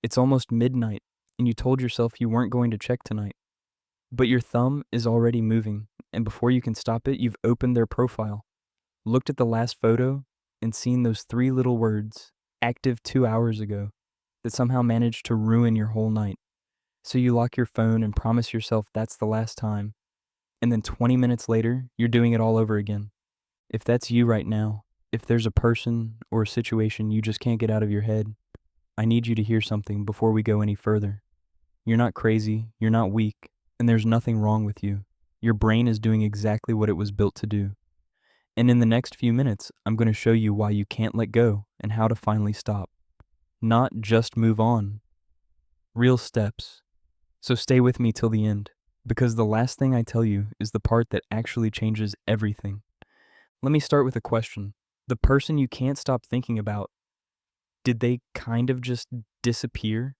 It's almost midnight, and you told yourself you weren't going to check tonight. But your thumb is already moving, and before you can stop it, you've opened their profile, looked at the last photo, and seen those three little words, active 2 hours ago, that somehow managed to ruin your whole night. So you lock your phone and promise yourself that's the last time, and then 20 minutes later, you're doing it all over again. If that's you right now, if there's a person or a situation you just can't get out of your head, I need you to hear something before we go any further. You're not crazy, you're not weak, and there's nothing wrong with you. Your brain is doing exactly what it was built to do. And in the next few minutes, I'm going to show you why you can't let go and how to finally stop. Not just move on. Real steps. So stay with me till the end, because the last thing I tell you is the part that actually changes everything. Let me start with a question. The person you can't stop thinking about, did they kind of just disappear?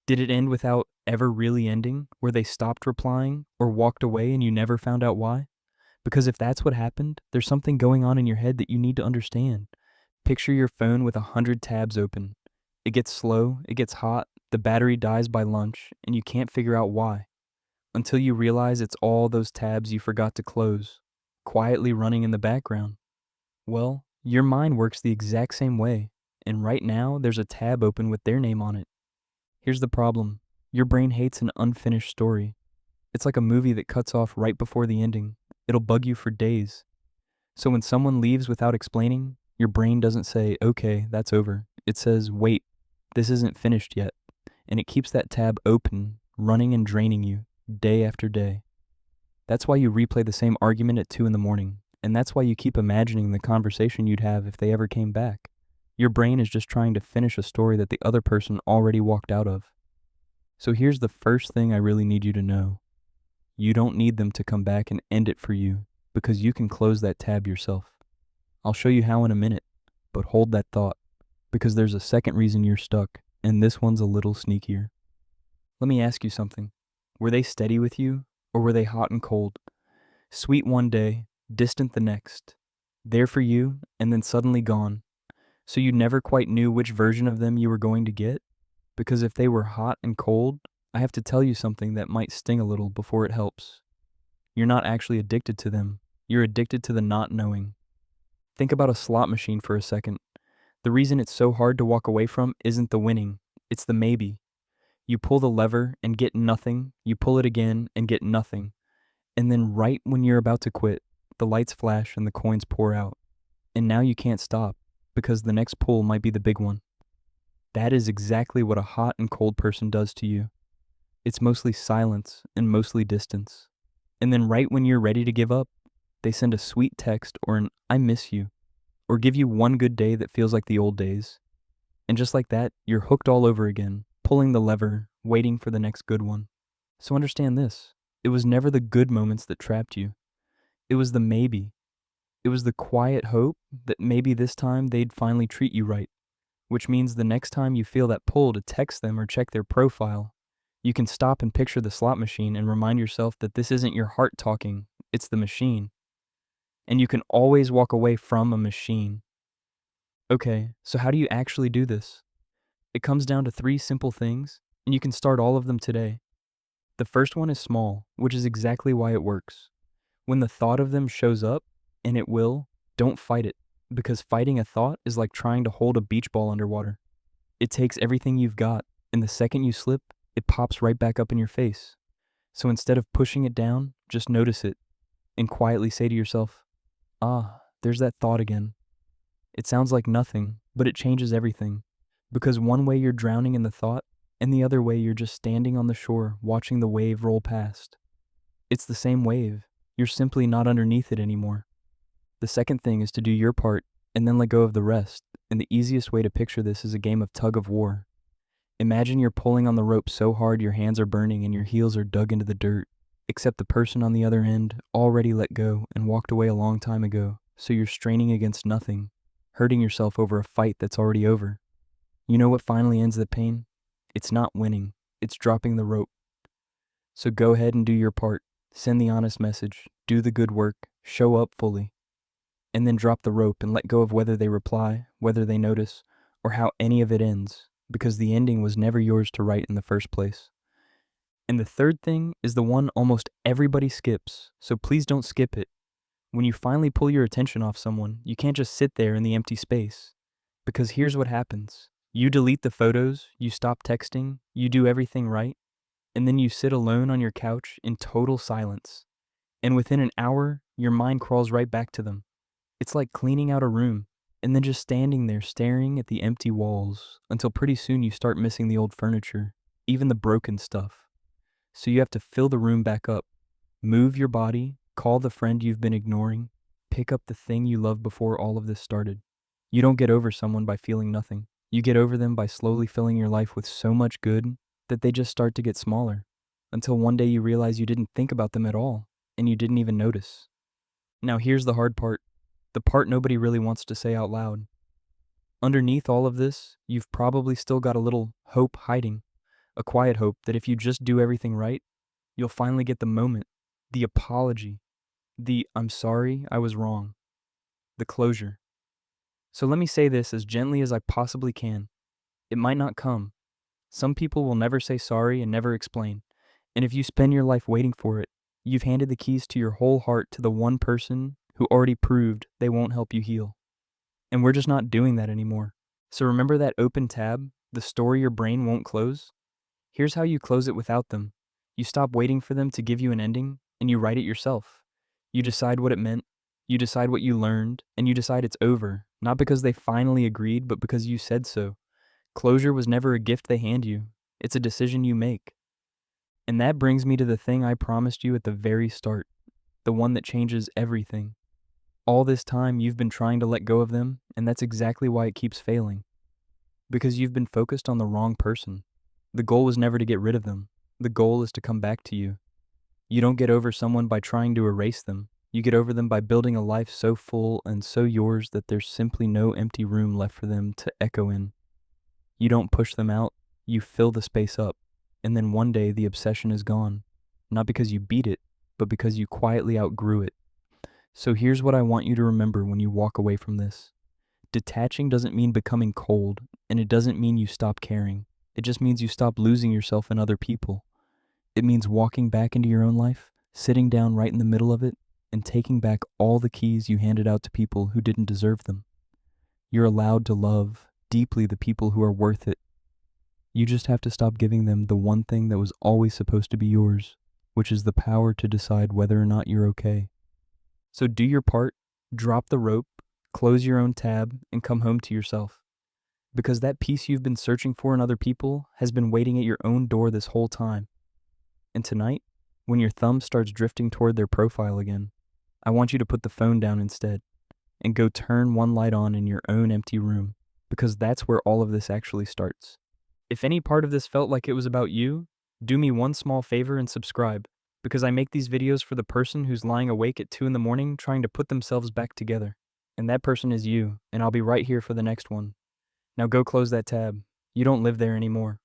Did it end without ever really ending, where they stopped replying or walked away and you never found out why? Because if that's what happened, there's something going on in your head that you need to understand. Picture your phone with 100 tabs open. It gets slow, it gets hot, the battery dies by lunch, and you can't figure out why. Until you realize it's all those tabs you forgot to close, quietly running in the background. Well, your mind works the exact same way, and right now there's a tab open with their name on it. Here's the problem. Your brain hates an unfinished story. It's like a movie that cuts off right before the ending. It'll bug you for days. So when someone leaves without explaining, your brain doesn't say, okay, that's over. It says, wait, this isn't finished yet. And it keeps that tab open, running and draining you, day after day. That's why you replay the same argument at 2 in the morning. And that's why you keep imagining the conversation you'd have if they ever came back. Your brain is just trying to finish a story that the other person already walked out of. So here's the first thing I really need you to know. You don't need them to come back and end it for you, because you can close that tab yourself. I'll show you how in a minute, but hold that thought, because there's a second reason you're stuck, and this one's a little sneakier. Let me ask you something. Were they steady with you, or were they hot and cold? Sweet one day, distant the next. There for you, and then suddenly gone. So you never quite knew which version of them you were going to get? Because if they were hot and cold, I have to tell you something that might sting a little before it helps. You're not actually addicted to them. You're addicted to the not knowing. Think about a slot machine for a second. The reason it's so hard to walk away from isn't the winning, it's the maybe. You pull the lever and get nothing, you pull it again and get nothing. And then right when you're about to quit, the lights flash and the coins pour out. And now you can't stop, because the next pull might be the big one. That is exactly what a hot and cold person does to you. It's mostly silence and mostly distance. And then right when you're ready to give up, they send a sweet text or an I miss you, or give you one good day that feels like the old days. And just like that, you're hooked all over again, pulling the lever, waiting for the next good one. So understand this. It was never the good moments that trapped you. It was the maybe. It was the quiet hope that maybe this time they'd finally treat you right, which means the next time you feel that pull to text them or check their profile, you can stop and picture the slot machine and remind yourself that this isn't your heart talking, it's the machine. And you can always walk away from a machine. Okay, so how do you actually do this? It comes down to 3 simple things, and you can start all of them today. The first one is small, which is exactly why it works. When the thought of them shows up, and it will, don't fight it, because fighting a thought is like trying to hold a beach ball underwater. It takes everything you've got, and the second you slip, it pops right back up in your face. So instead of pushing it down, just notice it, and quietly say to yourself, there's that thought again. It sounds like nothing, but it changes everything. Because one way you're drowning in the thought, and the other way you're just standing on the shore watching the wave roll past. It's the same wave, you're simply not underneath it anymore. The second thing is to do your part, and then let go of the rest, and the easiest way to picture this is a game of tug of war. Imagine you're pulling on the rope so hard your hands are burning and your heels are dug into the dirt, except the person on the other end already let go and walked away a long time ago, so you're straining against nothing, hurting yourself over a fight that's already over. You know what finally ends the pain? It's not winning, it's dropping the rope. So go ahead and do your part, send the honest message, do the good work, show up fully. And then drop the rope and let go of whether they reply, whether they notice, or how any of it ends, because the ending was never yours to write in the first place. And the third thing is the one almost everybody skips, so please don't skip it. When you finally pull your attention off someone, you can't just sit there in the empty space. Because here's what happens. You delete the photos, you stop texting, you do everything right, and then you sit alone on your couch in total silence. And within an hour, your mind crawls right back to them. It's like cleaning out a room, and then just standing there staring at the empty walls until pretty soon you start missing the old furniture, even the broken stuff. So you have to fill the room back up. Move your body, call the friend you've been ignoring, pick up the thing you loved before all of this started. You don't get over someone by feeling nothing. You get over them by slowly filling your life with so much good that they just start to get smaller, until one day you realize you didn't think about them at all, and you didn't even notice. Now here's the hard part, the part nobody really wants to say out loud. Underneath all of this, you've probably still got a little hope hiding, a quiet hope that if you just do everything right, you'll finally get the moment, the apology, the "I'm sorry, I was wrong," the closure. So let me say this as gently as I possibly can. It might not come. Some people will never say sorry and never explain. And if you spend your life waiting for it, you've handed the keys to your whole heart to the one person who already proved they won't help you heal. And we're just not doing that anymore. So remember that open tab, the story your brain won't close? Here's how you close it without them. You stop waiting for them to give you an ending, and you write it yourself. You decide what it meant, you decide what you learned, and you decide it's over, not because they finally agreed, but because you said so. Closure was never a gift they hand you, it's a decision you make. And that brings me to the thing I promised you at the very start, the one that changes everything. All this time you've been trying to let go of them, and that's exactly why it keeps failing. Because you've been focused on the wrong person. The goal was never to get rid of them. The goal is to come back to you. You don't get over someone by trying to erase them. You get over them by building a life so full and so yours that there's simply no empty room left for them to echo in. You don't push them out, you fill the space up, and then one day the obsession is gone. Not because you beat it, but because you quietly outgrew it. So here's what I want you to remember when you walk away from this. Detaching doesn't mean becoming cold, and it doesn't mean you stop caring. It just means you stop losing yourself in other people. It means walking back into your own life, sitting down right in the middle of it, and taking back all the keys you handed out to people who didn't deserve them. You're allowed to love deeply the people who are worth it. You just have to stop giving them the one thing that was always supposed to be yours, which is the power to decide whether or not you're okay. So do your part, drop the rope, close your own tab, and come home to yourself. Because that peace you've been searching for in other people has been waiting at your own door this whole time. And tonight, when your thumb starts drifting toward their profile again, I want you to put the phone down instead and go turn one light on in your own empty room, because that's where all of this actually starts. If any part of this felt like it was about you, do me one small favor and subscribe, because I make these videos for the person who's lying awake at 2 in the morning trying to put themselves back together. And that person is you, and I'll be right here for the next one. Now go close that tab. You don't live there anymore.